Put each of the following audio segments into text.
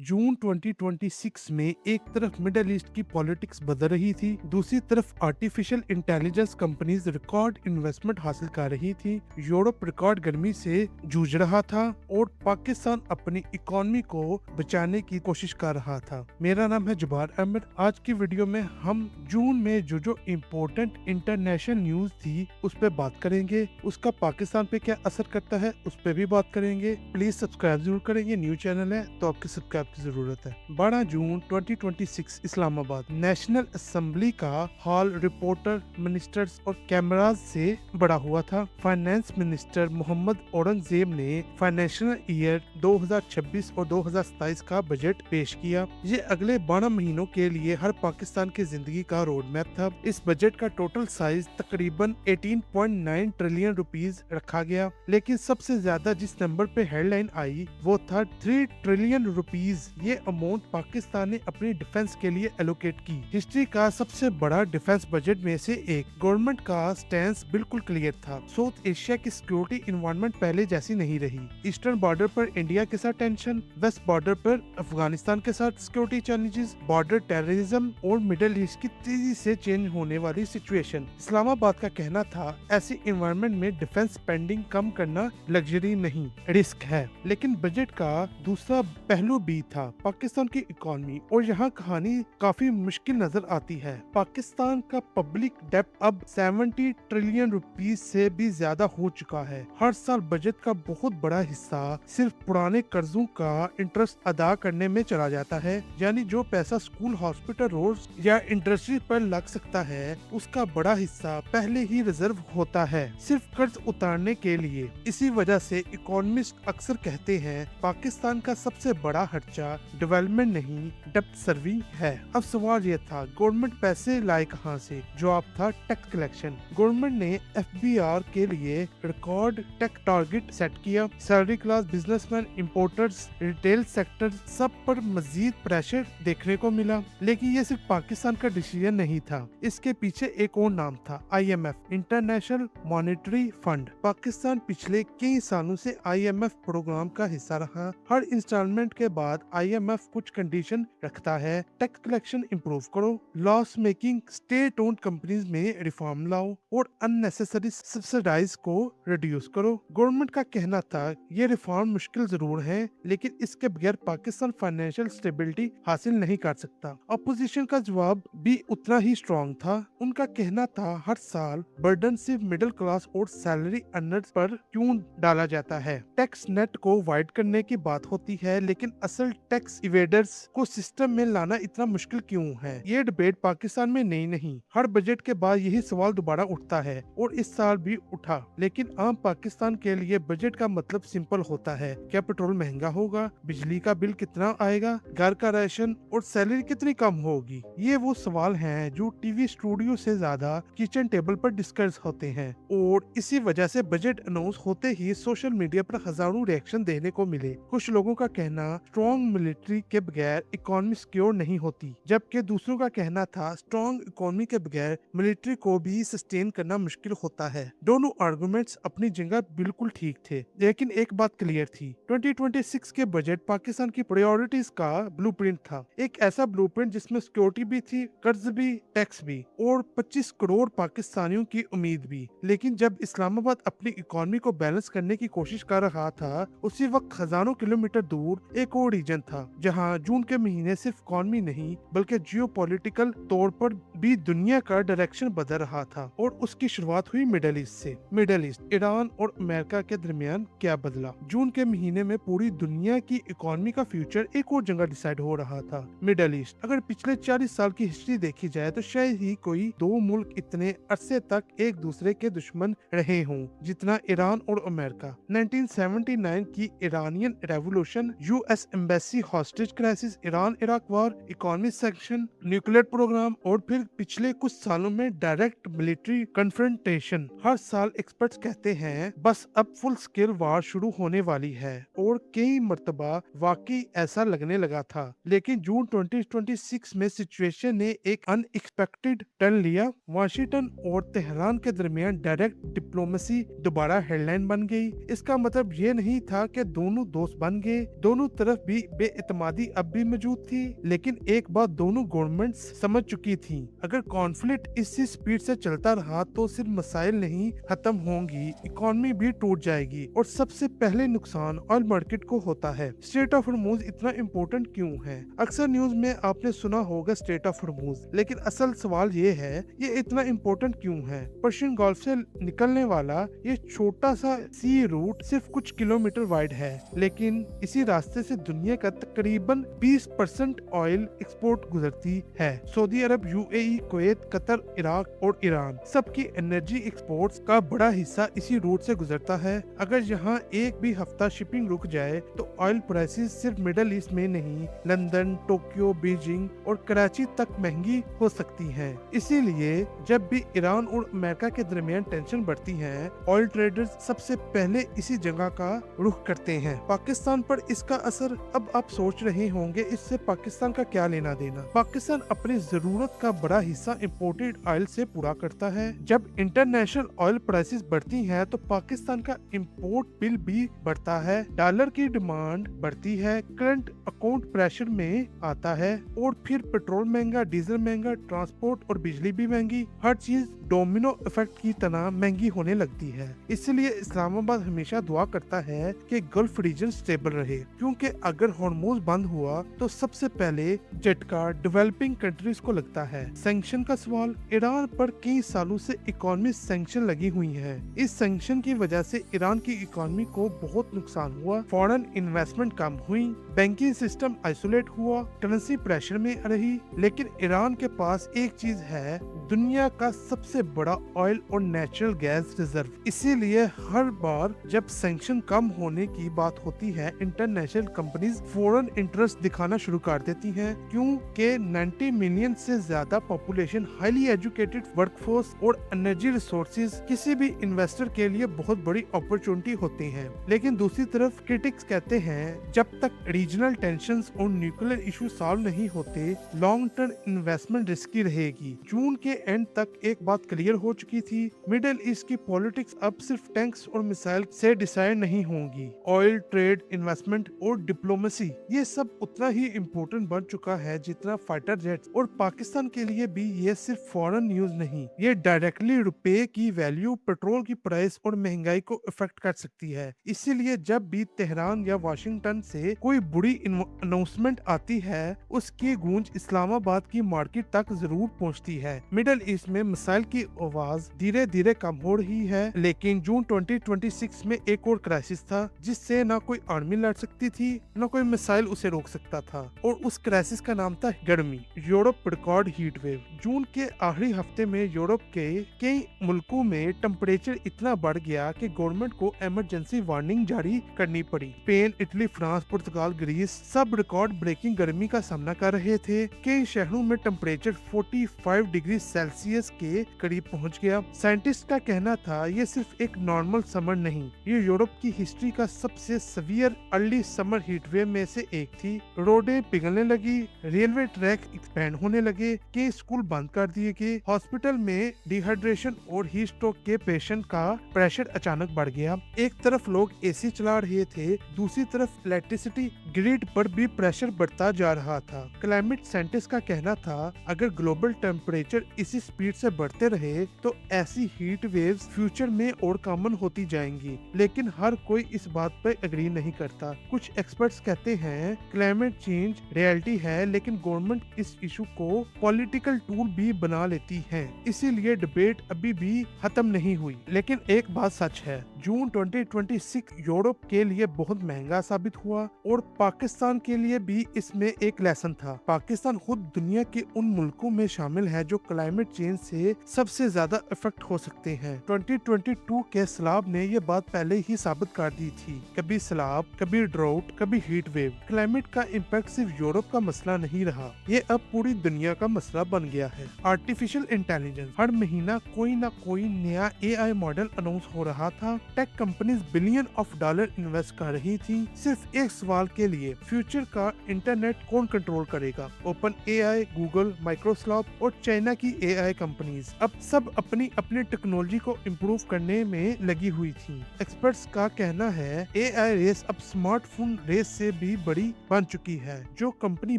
जून 2026 में एक तरफ मिडिल ईस्ट की पॉलिटिक्स बदल रही थी, दूसरी तरफ artificial intelligence companies record investment हासिल कर रही थी। यूरोप रिकॉर्ड गर्मी से जूझ रहा था और पाकिस्तान अपनी इकोनॉमी को बचाने की कोशिश कर रहा था। मेरा नाम है जुबार अहमद। आज की वीडियो में हम जून में जो इम्पोर्टेंट इंटरनेशनल न्यूज थी उस पर बात करेंगे, उसका पाकिस्तान पे क्या असर करता है उस पर भी बात करेंगे। प्लीज सब्सक्राइब जरूर करेंगे, न्यू चैनल है तो आपके सब्सक्राइब की जरूरत है। 12 जून 2026 इस्लामाबाद नेशनल असेंबली का हॉल रिपोर्टर, मिनिस्टर्स और कैमराज से बड़ा हुआ था। फाइनेंस मिनिस्टर मोहम्मद औरंगजेब ने फाइनेंशियल ईयर 2026 और 2027 का बजट पेश किया। ये अगले 12 महीनों के लिए हर पाकिस्तान की जिंदगी का रोड मैप था। इस बजट का टोटल साइज तकरीबन 18.9 ट्रिलियन रुपीस रखा गया, लेकिन सबसे ज्यादा जिस नंबर पे हेडलाइन आई वो था 3 ट्रिलियन रुपीस। ये अमाउंट पाकिस्तान ने अपनी डिफेंस के लिए एलोकेट की। हिस्ट्री का सबसे बड़ा डिफेंस बजट में से एक। गवर्नमेंट का स्टैंस बिल्कुल क्लियर था। साउथ एशिया की सिक्योरिटी इन्वायरमेंट पहले जैसी नहीं रही। ईस्टर्न बॉर्डर पर इंडिया के साथ टेंशन, वेस्ट बॉर्डर पर अफगानिस्तान के साथ सिक्योरिटी चैलेंजेस, बॉर्डर टेररिज्म और मिडिल ईस्ट की तेजी से चेंज होने वाली सिचुएशन। इस्लामाबाद का कहना था ऐसी इन्वायरमेंट में डिफेंस स्पेंडिंग कम करना लग्जरी नहीं, रिस्क है। लेकिन बजट का दूसरा पहलू भी था, पाकिस्तान की इकोनॉमी, और यहाँ कहानी काफी मुश्किल नजर आती है। पाकिस्तान का पब्लिक डेब्ट अब 70 ट्रिलियन रुपीस से भी ज्यादा हो चुका है। हर साल बजट का बहुत बड़ा हिस्सा सिर्फ पुराने कर्जों का इंटरेस्ट अदा करने में चला जाता है, यानी जो पैसा स्कूल, हॉस्पिटल, रोड्स या इंडस्ट्री पर लग सकता है उसका बड़ा हिस्सा पहले ही रिजर्व होता है सिर्फ कर्ज उतारने के लिए। इसी वजह से इकोनॉमिस्ट अक्सर कहते हैं पाकिस्तान का सबसे बड़ा खर्चा डेवलपमेंट नहीं, डेब्ट सर्विंग है। अब सवाल ये था गवर्नमेंट पैसे लाए कहां से? जवाब था टैक्स कलेक्शन। गवर्नमेंट ने एफबीआर के लिए रिकॉर्ड टैक्स टारगेट सेट किया। Salary class, businessman, importers, retail sector सब पर मजीद प्रेशर देखने को मिला। लेकिन ये सिर्फ पाकिस्तान का डिसीजन नहीं था, इसके पीछे एक और नाम था, IMF, international monetary fund. Pakistan पिछले कई सालों से IMF प्रोग्राम का हिस्सा रहा। हर इंस्टॉलमेंट के बाद IMF कुछ कंडीशन रखता है। टैक्स कलेक्शन इंप्रूव करो, loss making state owned companies में रिफॉर्म लाओ और अननेसेसरी सब्सिडाइज को रिड्यूस करो। गवर्नमेंट का कहना था ये रिफॉर्म मुश्किल जरूर है, लेकिन इसके बगैर पाकिस्तान फाइनेंशियल स्टेबिलिटी हासिल नहीं कर सकता। अपोजिशन का जवाब भी उतना ही स्ट्रॉन्ग था। उनका कहना था हर साल बर्डन सिर्फ मिडिल क्लास और सैलरी अर्नर्स पर क्यों डाला जाता है? टैक्स नेट को वाइड करने की बात होती है, लेकिन असल टैक्स इवेडर्स को सिस्टम में लाना इतना मुश्किल क्यों है? ये डिबेट पाकिस्तान में नई नहीं, हर बजट के बाद यही सवाल दोबारा उठता है और इस साल भी उठा। लेकिन आम पाकिस्तान के लिए बजट का मतलब सिंपल होता है, क्या पेट्रोल महंगा होगा, बिजली का बिल कितना आएगा, घर का राशन और सैलरी कितनी कम होगी? ये वो सवाल हैं जो टीवी स्टूडियो से ज्यादा किचन टेबल पर डिस्कस होते हैं। और इसी वजह से बजट अनाउंस होते ही सोशल मीडिया पर हजारों रिएक्शन देखने को मिले। कुछ लोगों का कहना स्ट्रॉन्ग मिलिट्री के बगैर इकोनॉमी सिक्योर नहीं होती, जबकि दूसरों का कहना था स्ट्रॉन्ग इकोनॉमी के बगैर मिलिट्री को भी सस्टेन करना मुश्किल होता है। दोनों आर्गुमेंट्स अपनी जगह बिल्कुल ठीक थे, लेकिन एक बात क्लियर थी, 2026 के बजट पाकिस्तान की प्रायोरिटीज का ब्लूप्रिंट था। एक ऐसा ब्लूप्रिंट जिसमें सिक्योरिटी भी थी, कर्ज भी, टैक्स भी और 25 करोड़ पाकिस्तानियों की उम्मीद भी। लेकिन जब इस्लामाबाद अपनी इकोनॉमी को बैलेंस करने की कोशिश कर रहा था, उसी वक्त हजारों किलोमीटर दूर एक और रीजन था जहां जून के महीने सिर्फ इकोनॉमी नहीं बल्कि जियोपॉलिटिकल तौर पर भी दुनिया का डायरेक्शन बदल रहा था। और उसकी शुरुआत हुई मिडिल ईस्ट से। मिडिल ईस्ट, ईरान और अमेरिका के दरमियान क्या बदला? जून के महीने में पूरी दुनिया की इकोनॉमी का फ्यूचर एक और जगह डिसाइड हो रहा था, मिडिल ईस्ट। अगर पिछले 40 साल की हिस्ट्री देखी जाए तो शायद ही कोई दो मुल्क इतने अरसे तक एक दूसरे के दुश्मन रहे हों जितना ईरान और अमेरिका। 1979 की Iranian revolution, US embassy hostage crisis, Iran Iraq war, economic sanctions, nuclear program और फिर पिछले कुछ सालों में डायरेक्ट मिलिट्री कन्फ्रंटेशन। हर साल एक्सपर्ट्स कहते हैं बस अब फुल स्केल वार शुरू होने वाली है, और कई मर्तबा वाकई ऐसा लगने लगा था। लेकिन जून 2026 में सिचुएशन ने एक अनएक्सपेक्टेड टर्न लिया। वाशिंगटन और तेहरान के दरमियान डायरेक्ट डिप्लोमेसी दोबारा हेडलाइन बन गई। इसका मतलब ये नहीं था कि दोनों दोस्त बन गए, दोनों तरफ भी बेइतमादी अब भी मौजूद थी, लेकिन एक बात दोनों गवर्नमेंट्स समझ चुकी थी, अगर कॉन्फ्लिक्ट इसी स्पीड से चलता रहा तो सिर्फ मसाइल नहीं खत्म होंगी, इकोनॉमी भी टूट जाएगी और सबसे पहले नुकसान ऑयल मार्केट को होता है। स्ट्रेट ऑफ हॉर्मूज इतना इम्पोर्टेंट क्यों है? अक्सर न्यूज में आपने सुना होगा स्ट्रेट ऑफ हॉर्मूज, लेकिन असल सवाल ये है, ये इतना इम्पोर्टेंट क्यों है? पर्शियन गल्फ से निकलने वाला ये छोटा सा सी रूट सिर्फ कुछ किलोमीटर वाइड है, लेकिन इसी रास्ते से दुनिया का तकरीबन 20% ऑयल एक्सपोर्ट गुजरती है। सऊदी अरब, यूएई, कुवैत, कतर, इराक और ईरान सबकी एनर्जी एक्सपोर्ट्स का बड़ा हिस्सा इसी रूट से गुजरता है। अगर यहाँ एक भी हफ्ता शिपिंग रुक जाए तो ऑयल प्राइसेस सिर्फ मिडल ईस्ट में नहीं, लंदन, टोक्यो, बीजिंग और कराची तक महंगी हो सकती हैं। इसीलिए जब भी ईरान और अमेरिका के दरमियान टेंशन बढ़ती है, ऑयल ट्रेडर्स सबसे पहले इसी जगह का रुख करते हैं। पाकिस्तान पर इसका असर, अब आप सोच रहे होंगे इससे पाकिस्तान का क्या लेना देना? पाकिस्तान अपनी जरूरत का बड़ा हिस्सा इंपोर्टेड ऑयल से पूरा करता है। जब इंटरनेशनल ऑयल प्राइसेस बढ़ती हैं तो पाकिस्तान का इंपोर्ट बिल भी बढ़ता है, डॉलर की डिमांड बढ़ती है, करंट अकाउंट प्रेशर में आता है और फिर पेट्रोल महंगा, डीजल महंगा, ट्रांसपोर्ट और बिजली भी महंगी, हर चीज डोमिनो इफेक्ट की तरह महंगी होने लगती है। इसलिए इस्लामाबाद हमेशा दुआ करता है कि गल्फ रीजन स्टेबल रहे, क्योंकि अगर हॉर्मोज बंद हुआ तो सबसे पहले झटका डेवलपिंग कंट्रीज को लगता है। सैंक्शन का सवाल, ईरान पर कई सालों से इकोनॉमी सैंक्शन लगी हुई है। इस सैंक्शन की वजह से ईरान की इकोनॉमी को बहुत नुकसान हुआ, फॉरेन इन्वेस्टमेंट कम हुई, बैंकिंग सिस्टम आइसोलेट हुआ, करेंसी प्रेशर में रही। लेकिन ईरान के पास एक चीज है, दुनिया का सबसे बड़ा ऑयल और नेचुरल गैस रिजर्व। इसीलिए हर बार जब सैंक्शन कम होने की बात होती है, इंटरनेशनल कंपनीज फॉरेन इंटरेस्ट दिखाना शुरू कर देती हैं, क्योंकि 90 मिलियन से ज्यादा पॉपुलेशन, हाईली एजुकेटेड वर्कफोर्स और एनर्जी रिसोर्सेज किसी भी इन्वेस्टर के लिए बहुत बड़ी अपॉर्चुनिटी होती हैं। लेकिन दूसरी तरफ क्रिटिक्स कहते हैं, जब तक रीजनल टेंशंस और न्यूक्लियर इशू सॉल्व नहीं होते, लॉन्ग टर्म इन्वेस्टमेंट रिस्की रहेगी। जून के एंड तक एक बात क्लियर हो चुकी थी, मिडिल ईस्ट की पॉलिटिक्स अब सिर्फ टैंक्स और मिसाइल से डिसाइड नहीं होंगी। ऑयल, ट्रेड, इन्वेस्टमेंट और डिप्लोमेसी, ये सब उतना ही इम्पोर्टेंट बन चुका है जितना फाइटर जेट्स। और पाकिस्तान के लिए भी ये सिर्फ फॉरेन न्यूज नहीं, ये डायरेक्टली रुपए की वैल्यू, पेट्रोल की प्राइस और महंगाई को इफेक्ट कर सकती है। इसीलिए जब भी तेहरान या वाशिंगटन से कोई बुरी अनाउंसमेंट आती है, उसकी गूंज इस्लामाबाद की मार्केट तक जरूर पहुंचती है। मिडिल ईस्ट में मिसाइल की आवाज धीरे धीरे कम हो रही है, लेकिन जून 2026 में एक और क्राइसिस था जिससे ना कोई आर्मी लड़ सकती थी, ना कोई मिसाइल उसे रोक सकता था, और उस क्राइसिस का नाम था गर्मी। Europe record heat wave. जून के आखिरी हफ्ते में यूरोप के कई मुल्कों में टेम्परेचर इतना बढ़ गया कि गवर्नमेंट को इमरजेंसी वार्निंग जारी करनी पड़ी। स्पेन, इटली, फ्रांस, पुर्तगाल, ग्रीस सब रिकॉर्ड ब्रेकिंग गर्मी का सामना कर रहे थे। कई शहरों में टेम्परेचर 45 डिग्री सेल्सियस के करीब पहुंच गया। साइंटिस्ट का कहना था ये सिर्फ एक नॉर्मल समर नहीं, ये यूरोप की हिस्ट्री का सबसे severe early summer heat wave में से एक थी। रोडें पिघलने लगी, रेलवे ट्रैक एक्सपेंड होने लगे, कई स्कूल बंद कर दिए गए, हॉस्पिटल में डिहाइड्रेशन और हीट स्ट्रोक के पेशेंट का प्रेशर अचानक बढ़ गया। एक तरफ लोग एसी चला रहे थे, दूसरी तरफ इलेक्ट्रिसिटी ग्रिड पर भी प्रेशर बढ़ता जा रहा था। क्लाइमेट साइंटिस्ट का कहना था, अगर ग्लोबल टेम्परेचर इसी स्पीड से बढ़ते रहे तो ऐसी हीट वेव्स फ्यूचर में और कॉमन होती जाएंगी। लेकिन हर कोई इस बात पर एग्री नहीं करता। कुछ एक्सपर्ट्स कहते हैं क्लाइमेट चेंज रियलिटी है, लेकिन गवर्नमेंट इस इशू को पॉलिटिकल टूल भी बना लेती है, इसीलिए डिबेट अभी भी खत्म नहीं हुई। लेकिन एक बात सच है, जून 2026 यूरोप के लिए बहुत महंगा साबित हुआ और पाकिस्तान के लिए भी इसमें एक लेसन था। पाकिस्तान खुद दुनिया के उन मुल्कों में शामिल है जो क्लाइमेट चेंज से सबसे ज्यादा इफेक्ट हो सकते हैं। 2022 के सैलाब ने ये बात पहले ही साबित कर दी थी, कभी सैलाब, कभी ड्राउट, कभी हीट वेव। क्लाइमेट का इम्पैक्ट सिर्फ यूरोप का मसला नहीं रहा, ये अब पूरी दुनिया का मसला बन गया है। आर्टिफिशियल इंटेलिजेंस, हर महीना कोई ना कोई नया AI मॉडल अनाउंस हो रहा था। Tech companies billion of dollar invest कर रही थी सिर्फ एक सवाल के लिए फ्यूचर का इंटरनेट कौन कंट्रोल करेगा? ओपन एआई, गूगल, माइक्रोसॉफ्ट और चाइना की एआई कंपनीज अब सब अपनी अपनी टेक्नोलॉजी को इम्प्रूव करने में लगी हुई थी। एक्सपर्ट्स का कहना है एआई रेस अब स्मार्टफोन रेस से भी बड़ी बन चुकी है। जो कंपनी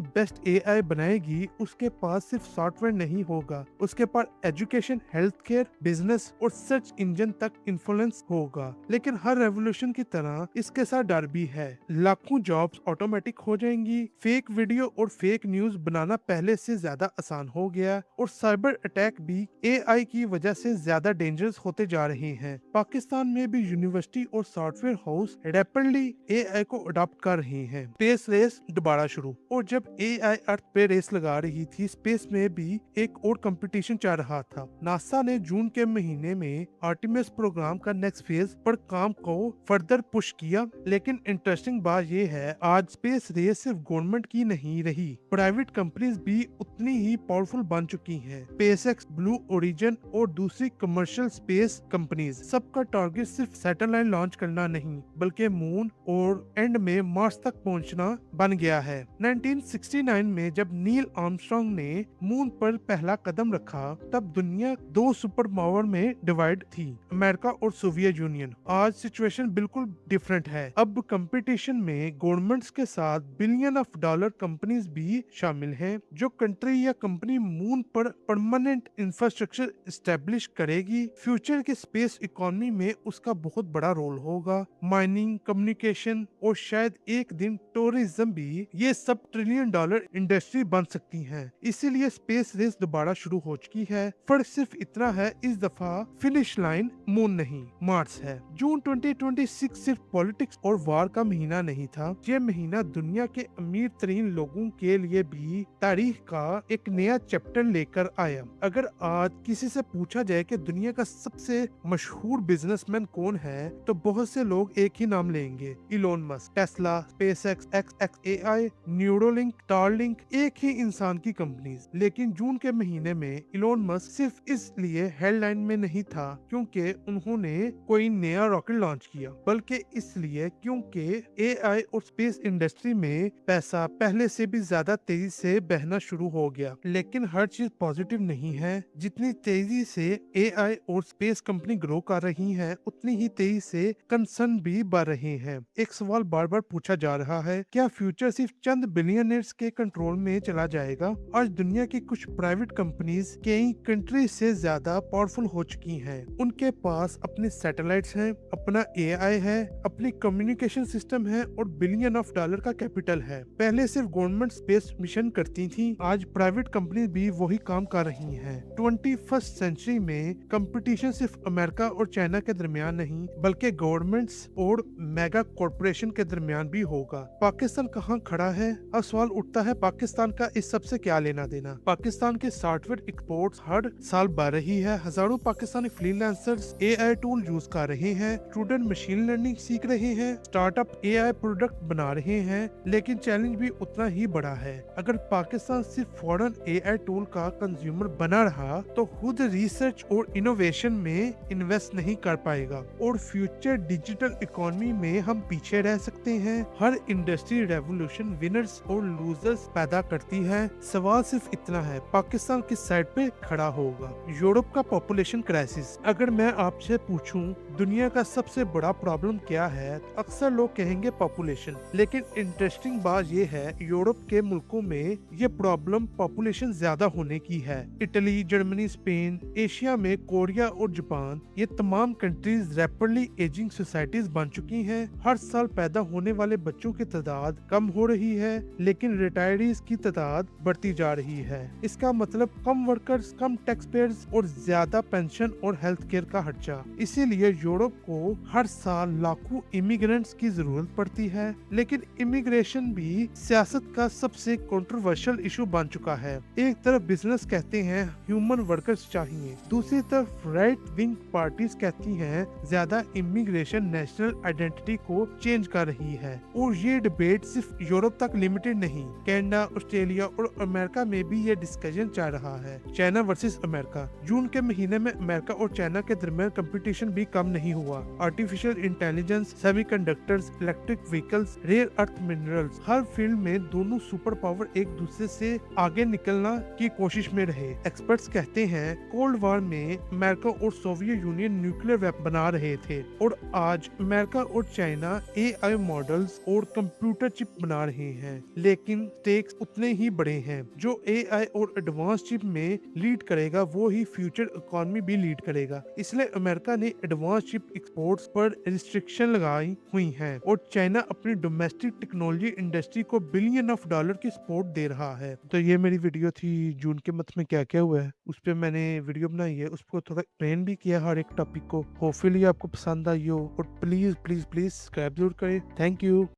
बेस्ट एआई बनाएगी उसके पास सिर्फ सॉफ्टवेयर नहीं होगा, उसके पास एजुकेशन, हेल्थ केयर, बिजनेस और सर्च इंजन तक इन्फ्लुएंस होगा। लेकिन हर रेवोल्यूशन की तरह इसके साथ डर भी है। लाखों जॉब्स ऑटोमेटिक हो जाएंगी, फेक वीडियो और फेक न्यूज बनाना पहले से ज्यादा आसान हो गया और साइबर अटैक भी एआई की वजह से ज्यादा डेंजरस होते जा रहे हैं। पाकिस्तान में भी यूनिवर्सिटी और सॉफ्टवेयर हाउस रैपिडली एआई को अडॉप्ट कर रहे हैं। स्पेस रेस दोबारा शुरू। और जब एआई अर्थ पे रेस लगा रही थी, स्पेस में भी एक और कंपटीशन चल रहा था। नासा ने जून के महीने में आर्टेमिस प्रोग्राम का नेक्स्ट फेज पर काम को फर्दर पुश किया। लेकिन इंटरेस्टिंग बात ये है, आज स्पेस रेस सिर्फ गवर्नमेंट की नहीं रही, प्राइवेट कंपनीज भी उतनी ही पावरफुल बन चुकी हैं। स्पेसएक्स, ब्लू ओरिजिन और दूसरी कमर्शियल स्पेस कंपनीज सबका टारगेट सिर्फ सैटेलाइट लॉन्च करना नहीं बल्कि मून और एंड में मार्स तक पहुंचना बन गया है। 1969 में जब नील आर्मस्ट्रांग ने मून पर पहला कदम रखा तब दुनिया दो सुपर पावर में डिवाइड थी, अमेरिका और सोवियत यूनियन। आज सिचुएशन बिल्कुल डिफरेंट है। अब कंपटीशन में गवर्नमेंट्स के साथ बिलियन ऑफ डॉलर कंपनीज भी शामिल हैं। जो कंट्री या कंपनी मून पर परमानेंट इंफ्रास्ट्रक्चर एस्टेब्लिश करेगी, फ्यूचर के स्पेस इकोनॉमी में उसका बहुत बड़ा रोल होगा। माइनिंग, कम्युनिकेशन और शायद एक दिन टूरिज्म भी, ये सब ट्रिलियन डॉलर इंडस्ट्री बन सकती हैं। इसीलिए स्पेस रेस दोबारा शुरू हो चुकी है। फर्क सिर्फ इतना है, इस दफा फिनिश लाइन मून नहीं मार्स है। जून 2026 सिर्फ पॉलिटिक्स और वार का महीना नहीं था, ये महीना दुनिया के अमीर तरीन लोगों के लिए भी तारीख का एक नया चैप्टर लेकर आया। अगर आज किसी से पूछा जाए कि दुनिया का सबसे मशहूर बिजनेसमैन कौन है, तो बहुत से लोग एक ही नाम लेंगे, Elon Musk. Tesla, SpaceX, XXAI, Neuralink, Starlink, एक ही इंसान की कंपनीज। लेकिन जून के महीने में इलोन मस्क सिर्फ इसलिए हेडलाइन में नहीं था क्योंकि उन्होंने कोई नया रॉकेट लॉन्च किया, बल्कि इसलिए क्योंकि एआई और स्पेस इंडस्ट्री में पैसा पहले से भी ज्यादा तेजी से बहना शुरू हो गया। लेकिन हर चीज पॉजिटिव नहीं है। जितनी तेजी से एआई और स्पेस कंपनी ग्रो कर रही हैं, उतनी ही तेजी से कंसर्न भी बढ़ रहे हैं। एक सवाल बार बार पूछा जा रहा है, क्या फ्यूचर सिर्फ चंद बिलियनर्स के कंट्रोल में चला जाएगा? आज दुनिया की कुछ प्राइवेट कंपनीज कई कंट्री से ज्यादा पावरफुल हो चुकी हैं। उनके पास अपने सैटेलाइट्स हैं, अपना एआई है, अपनी कम्युनिकेशन सिस्टम है और बिलियन ऑफ डॉलर का कैपिटल है। पहले सिर्फ गवर्नमेंट स्पेस मिशन करती थी, आज प्राइवेट कंपनी भी वही काम कर रही हैं। 21st सेंचुरी में कंपटीशन सिर्फ अमेरिका और चाइना के दरमियान नहीं बल्कि गवर्नमेंट्स और मेगा कॉर्पोरेशन के दरमियान भी होगा। पाकिस्तान कहाँ खड़ा है? अब सवाल उठता है, पाकिस्तान का इस सब से क्या लेना देना? पाकिस्तान के सॉफ्टवेयर एक्सपोर्ट्स हर साल बढ़ रही है। हजारों Pakistani freelancers AI tool use कर रहे हैं, स्टूडेंट मशीन लर्निंग सीख रहे हैं, स्टार्टअप एआई प्रोडक्ट बना रहे हैं। लेकिन चैलेंज भी उतना ही बड़ा है। अगर पाकिस्तान सिर्फ फॉरेन एआई टूल का कंज्यूमर बना रहा तो खुद रिसर्च और इनोवेशन में इन्वेस्ट नहीं कर पाएगा और फ्यूचर डिजिटल इकोनॉमी में हम पीछे रह सकते हैं। हर इंडस्ट्री रेवोल्यूशन विनर्स और लूजर्स पैदा करती है। सवाल सिर्फ इतना है, पाकिस्तान किस साइड पे खड़ा होगा? यूरोप का पॉपुलेशन क्राइसिस। अगर मैं आपसे पूछूं दुनिया का सबसे बड़ा प्रॉब्लम क्या है, तो अक्सर लोग कहेंगे पॉपुलेशन। लेकिन इंटरेस्टिंग बात ये है, यूरोप के मुल्कों में ये प्रॉब्लम पॉपुलेशन ज्यादा होने की है। इटली, जर्मनी, स्पेन, एशिया में कोरिया और जापान, ये तमाम कंट्रीज रैपिडली एजिंग सोसाइटीज बन चुकी हैं। हर साल पैदा होने वाले बच्चों की तादाद कम हो रही है, लेकिन रिटायरीज की तादाद बढ़ती जा रही है। इसका मतलब कम वर्कर्स, कम टैक्स पेयर्स और ज्यादा पेंशन और हेल्थ केयर का खर्चा। इसीलिए यूरोप को हर साल लाखों इमिग्रेंट्स की जरूरत पड़ती है। लेकिन इमिग्रेशन भी सियासत का सबसे कंट्रोवर्शियल इशू बन चुका है। एक तरफ बिजनेस कहते हैं ह्यूमन वर्कर्स चाहिए, दूसरी तरफ राइट विंग पार्टीज कहती हैं ज्यादा इमिग्रेशन नेशनल आइडेंटिटी को चेंज कर रही है। और ये डिबेट सिर्फ यूरोप तक लिमिटेड नहीं, कनाडा, ऑस्ट्रेलिया और अमेरिका में भी ये डिस्कशन चल रहा है। China versus America. जून के महीने में अमेरिका और चाइना के दरमियान कंपटीशन भी कम नहीं हुआ। Artificial intelligence, semiconductors, electric vehicles, rail rare earth minerals, हर फील्ड में दोनों सुपर पावर एक दूसरे से आगे निकलना की कोशिश में रहे। एक्सपर्ट्स कहते हैं कोल्ड वॉर में अमेरिका और सोवियत यूनियन न्यूक्लियर वेपन बना रहे थे और आज अमेरिका और चाइना एआई मॉडल्स और कंप्यूटर चिप बना रहे हैं, लेकिन स्टेक्स उतने ही बड़े हैं। जो एआई और एडवांस चिप में लीड करेगा वो ही फ्यूचर इकोनॉमी भी लीड करेगा। इसलिए अमेरिका ने एडवांस चिप एक्सपोर्ट्स पर रिस्ट्रिक्शन लगाई हुई है और चाइना अपनी डोमेस्टिक टेक्नोलॉजी इंडस्ट्री को बिलियन ऑफ डॉलर की सपोर्ट दे रहा है। तो ये मेरी वीडियो थी जून के मंथ में क्या क्या हुआ है, उस पर मैंने वीडियो बनाई है, उसको थोड़ा एक्सप्लेन भी किया हर एक टॉपिक को। होपफुली आपको पसंद आई हो और प्लीज प्लीज प्लीज सब्सक्राइब जरूर करें। Thank you.